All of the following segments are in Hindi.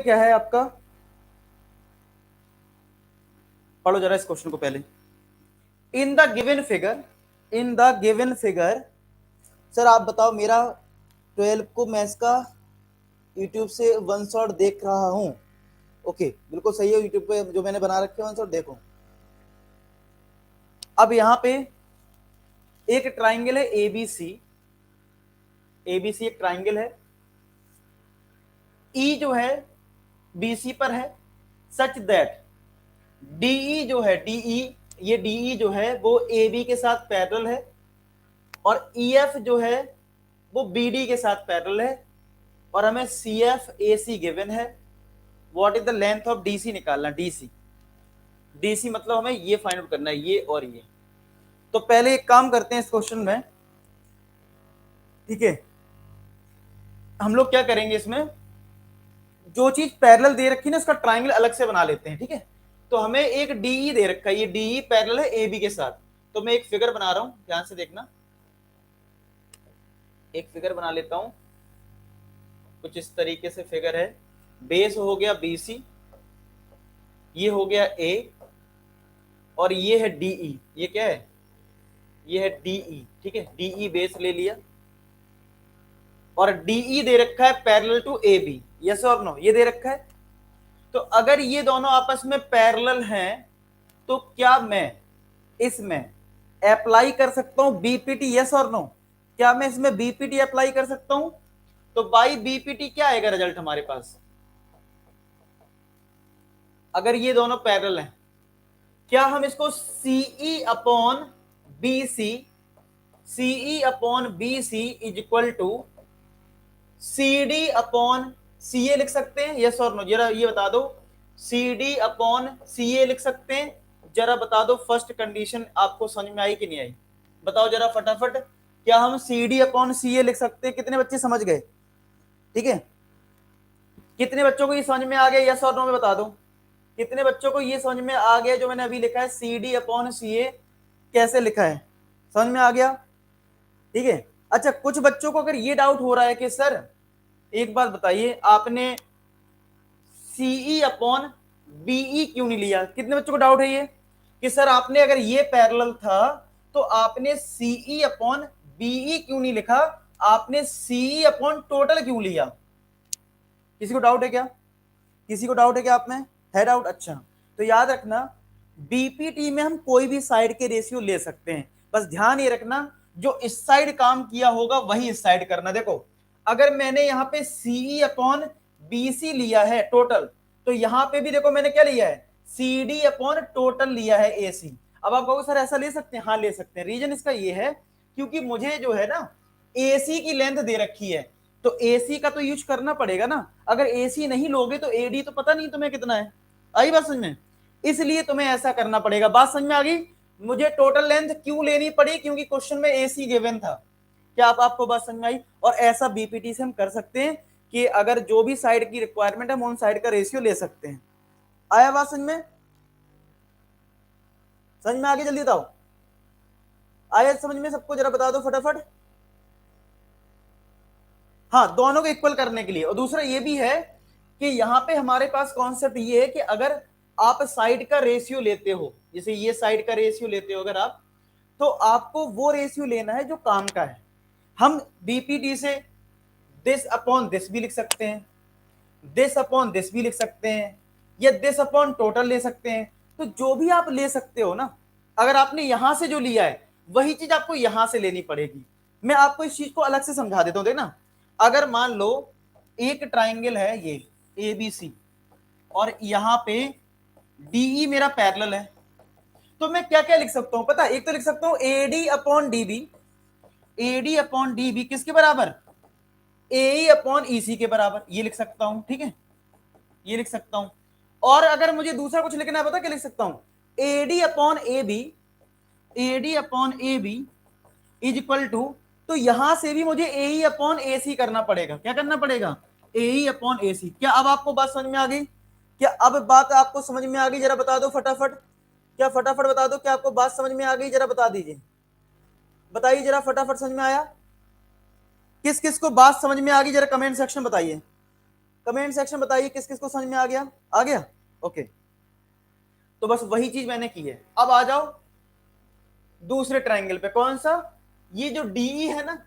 क्या है आपका, पढ़ो जरा इस क्वेश्चन को पहले। In the given figure, in the given figure, sir आप बताओ, मेरा 12 को मैथ्स का यूट्यूब से वन शॉट देख रहा हूं। ओके, बिल्कुल सही है, यूट्यूब पे जो मैंने बना रखे वन शॉट देखो। अब यहां पे एक ट्राइंगल है एबीसी, एबीसी एक ट्राइंगल है, ई जो है बीसी पर है, सच दैट डीई जो है, डीई, ये डीई जो है वो एबी के साथ पैरेलल है, और ईएफ जो है वो बीडी के साथ पैरेलल है, और हमें सीएफ एसी गिवन है। What is the length of DC निकालना, डीसी, डीसी मतलब हमें ये फाइंड आउट करना है, ये और ये। तो पहले एक काम करते हैं इस क्वेश्चन में, ठीक है, हम लोग क्या करेंगे, इसमें जो चीज पैरेलल दे रखी है ना इसका ट्राइंगल अलग से बना लेते हैं, ठीक है। तो हमें एक डीई दे रखा है, ये डीई पैरेलल है एबी के साथ। तो मैं एक फिगर बना रहा हूं, ध्यान से देखना, एक फिगर बना लेता हूं, कुछ इस तरीके से फिगर है। बेस हो गया बीसी, ये हो गया ए, और ये है डीई, ये क्या है, ये है डीई, ठीक है, डीई बेस ले लिया, और डीई दे रखा है parallel to A B, yes और नो, ये दे रखा है। तो अगर ये दोनों आपस में पैरेलल हैं तो क्या मैं इसमें अप्लाई कर सकता हूं बीपीटी, यस और नो, क्या मैं इसमें बीपीटी अप्लाई कर सकता हूं? तो बाई बीपीटी क्या आएगा रिजल्ट हमारे पास, अगर ये दोनों पैरेलल हैं, क्या हम इसको CE upon B C, CE upon B C is equal to C D upon C A लिख सकते हैं, यस और नो, जरा ये बता दो, सी डी अपॉन सी ए लिख सकते हैं? जरा बता दो फर्स्ट कंडीशन आपको समझ में आई कि नहीं आई, बताओ जरा फटाफट, क्या हम सी डी अपॉन सी ए लिख सकते हैं? कितने बच्चे समझ गए, ठीक है, कितने बच्चों को ये समझ में आ गया, यस और नो में बता दो, कितने बच्चों को ये समझ में आ गया जो मैंने अभी लिखा है, सी डी अपॉन सी ए कैसे लिखा है, समझ में आ गया, ठीक है। अच्छा, कुछ बच्चों को अगर ये डाउट हो रहा है कि सर एक बात बताइए, आपने सीई अपॉन बीई क्यों नहीं लिया, कितने बच्चों को डाउट है ये कि सर आपने अगर ये पैरेलल था तो आपने सीई अपॉन बीई क्यों नहीं लिखा, आपने सीई अपॉन टोटल क्यों लिया? किसी को डाउट है क्या, किसी को डाउट है क्या आप में, है डाउट? अच्छा, तो याद रखना बीपीटी में हम कोई भी साइड के रेशियो ले सकते हैं, बस ध्यान ये रखना जो इस साइड काम किया होगा वही इस साइड करना। देखो, अगर मैंने यहां पे सीई अपॉन बीसी लिया है टोटल, तो यहां पे भी देखो मैंने क्या लिया है, सीडी अपॉन टोटल लिया है एसी। अब आप कहोगे सर ऐसा ले सकते हैं, हाँ ले सकते हैं, रीजन इसका ये है क्योंकि मुझे जो है ना एसी की लेंथ दे रखी है, तो एसी का तो यूज करना पड़ेगा ना, अगर एसी नहीं लोगे तो एडी तो पता नहीं तुम्हें कितना है, आई बात समझ में, इसलिए तुम्हें ऐसा करना पड़ेगा। बात समझ में आ गई? मुझे टोटल लेंथ क्यों लेनी पड़ी, क्योंकि क्वेश्चन में एसी गिवन था। क्या आपको बात समझ में आई? और ऐसा बीपीटी से हम कर सकते हैं कि अगर जो भी साइड की रिक्वायरमेंट है हम उन साइड का रेशियो ले सकते हैं। आया बात समझ में? समझ में आगे जल्दी बताओ, आया समझ में सबको? जरा बता दो फटाफट। हाँ, दोनों को इक्वल करने के लिए, और दूसरा ये भी है कि यहां पे हमारे पास कॉन्सेप्ट ये है कि अगर आप साइड का रेशियो लेते हो, जैसे ये साइड का रेशियो लेते हो अगर आप, तो आपको वो रेशियो लेना है जो काम का है। हम बीपीटी से दिस अपॉन दिस भी लिख सकते हैं, दिस अपॉन दिस भी लिख सकते हैं, या दिस अपॉन टोटल ले सकते हैं। तो जो भी आप ले सकते हो ना, अगर आपने यहां से जो लिया है वही चीज आपको यहां से लेनी पड़ेगी। मैं आपको इस चीज को अलग से समझा देता हूं, देखना, अगर मान लो एक ट्राइंगल है ये ए बी सी, और यहां पे डीई मेरा पैरेलल है, तो मैं क्या क्या लिख सकता हूं पता है? एक तो लिख सकता हूं AD upon DB, AD upon DB किसके बराबर, ए अपॉन ईसी के बराबर, ये लिख सकता हूं, ठीक है, ये लिख सकता हूं। और अगर मुझे दूसरा कुछ लिखना है पता क्या लिख सकता हूं, AD upon A B, AD upon A B is equal to, तो यहां से भी मुझे ए अपॉन ए सी करना पड़ेगा। क्या करना पड़ेगा? ए अपॉन ए सी। क्या अब आपको बात समझ में आ गई? क्या अब बात आपको समझ में आ गई? जरा बता दो फटाफट, क्या फटाफट बता दो, क्या आपको बात समझ में आ गई? जरा बता दीजिए, बताइए जरा फटाफट, समझ में आया? किस किस को बात समझ में आ गई जरा कमेंट सेक्शन बताइए, कमेंट सेक्शन बताइए किस किस को समझ में आ गया, आ गया, ओके। तो बस वही चीज मैंने की है। अब आ जाओ दूसरे ट्रायंगल पे, कौन सा, ये जो डीई है ना,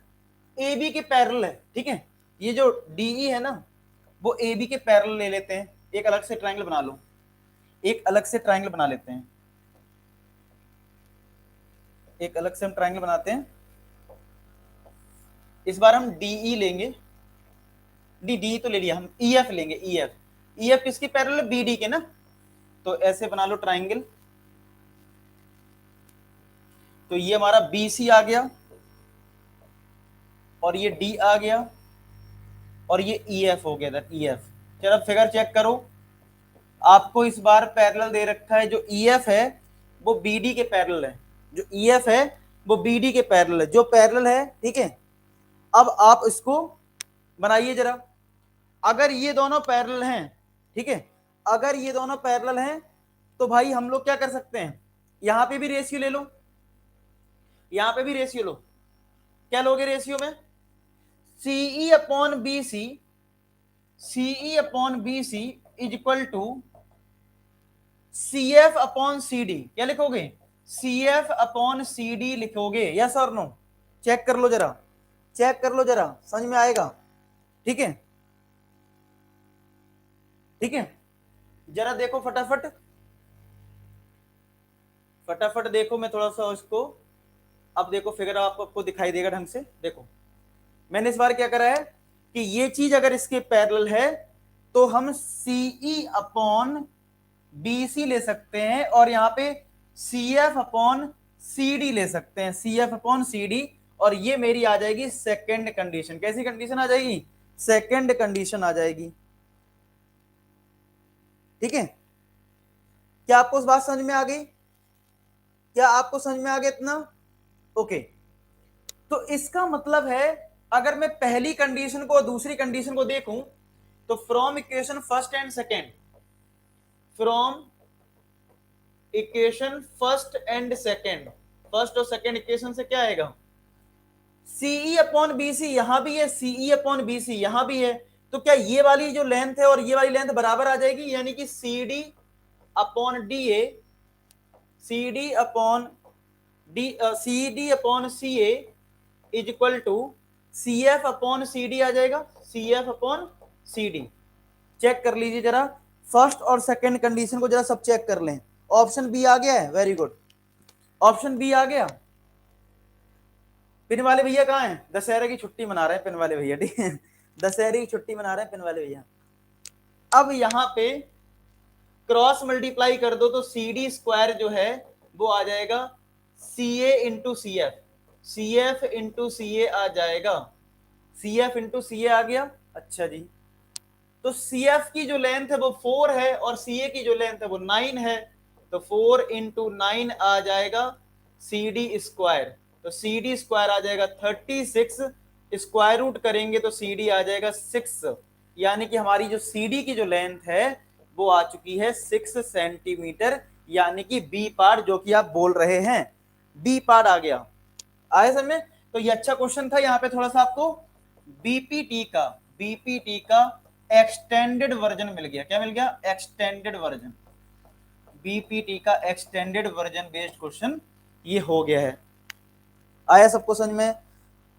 ए बी के पैरेलल है, ठीक है, ये जो डीई है ना वो ए बी के पैरेलल ले लेते हैं, एक अलग से ट्रायंगल बना लो, एक अलग से ट्रायंगल बना लेते हैं, एक अलग से हम ट्रायंगल बनाते हैं। इस बार हम डीई लेंगे, डी तो ले लिया, हम ई एफ लेंगे, ई एफ, ई एफ किसकी पैरेलल, बी डी के ना, तो ऐसे बना लो ट्रायंगल। तो ये हमारा बी सी आ गया और ये डी आ गया और ये ई एफ हो गया, ई एफ। चलो फिगर चेक करो, आपको इस बार पैरेलल दे रखा है, जो ई एफ है वो बी डी के पैरेलल है, जो ई एफ है वो बी डी के पैरेलल है, जो पैरेलल है, ठीक है। अब आप इसको बनाइए जरा, अगर ये दोनों पैरेलल हैं, ठीक है, अगर ये दोनों पैरेलल हैं तो भाई हम लोग क्या कर सकते हैं, यहां पे भी रेशियो ले लो, यहां पे भी रेशियो लो, क्या लोगे रेशियो में, CE upon B C, CE upon B C is equal to C F upon C D, क्या लिखोगे, C F upon C D लिखोगे, यस और नो, चेक कर लो जरा, चेक कर लो जरा, समझ में आएगा, ठीक है, ठीक है, जरा देखो फटाफट, फटाफट देखो, मैं थोड़ा सा इसको, अब देखो फिगर आपको दिखाई देगा ढंग से, देखो मैंने इस बार क्या करा है कि ये चीज अगर इसके पैरेलल है तो हम सीई अपॉन बी सी ले सकते हैं और यहां पे C F upon C D ले सकते हैं, C F upon C D, और ये मेरी आ जाएगी सेकेंड कंडीशन, कैसी कंडीशन आ जाएगी, सेकेंड कंडीशन आ जाएगी, ठीक है। क्या आपको उस बात समझ में आ गई, क्या आपको समझ में आ गया इतना, ओके। तो इसका मतलब है अगर मैं पहली कंडीशन को दूसरी कंडीशन को देखूं तो from equation first and second, from equation first and second, first और सेकेंड इक्वेशन से क्या आएगा, सीई अपॉन बी सी, यहां भी है सीई अपॉन बी सी, यहां भी है, तो क्या ये वाली जो लेंथ है और ये वाली लेंथ बराबर आ जाएगी, यानी कि C D upon D A, C D upon D, C D upon C A is equal to C F upon C D आ जाएगा, C F upon C D. Check कर लीजिए जरा, फर्स्ट और सेकंड कंडीशन को जरा सब चेक कर लें, ऑप्शन बी आ गया है, वेरी गुड, ऑप्शन बी आ गया। पिन वाले भैया कहाँ हैं, दशहरे की छुट्टी मना रहे हैं पिन वाले भैया, ठीक है, दशहरे की छुट्टी मना रहे हैं पिन वाले भैया। अब यहां पे क्रॉस मल्टीप्लाई कर दो तो सी डी स्क्वायर जो है वो आ जाएगा C A into C F, C F into C A आ जाएगा, C F into C A आ गया, अच्छा जी। तो सी एफ की जो लेंथ है वो 4 है और सी ए की जो लेंथ है वो 9 है, तो 4 इंटू 9 आ जाएगा सी डी स्क्वायर, तो सी डी स्क्वायर आ जाएगा 36, स्क्वायर रूट करेंगे तो सी डी आ जाएगा 6, यानी कि हमारी जो सी डी की जो लेंथ है वो आ चुकी है 6 सेंटीमीटर, यानी कि बी पार्ट जो कि आप बोल रहे हैं, बी पार्ट आ गया, आए समझ। तो ये अच्छा क्वेश्चन था, यहाँ पे थोड़ा सा आपको बीपीटी का एक्सटेंडेड वर्जन मिल गया, क्या मिल गया, एक्सटेंडेड वर्जन, बीपीटी का एक्सटेंडेड वर्जन बेस्ड क्वेश्चन ये हो गया है, आया सबको समझ में,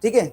ठीक है।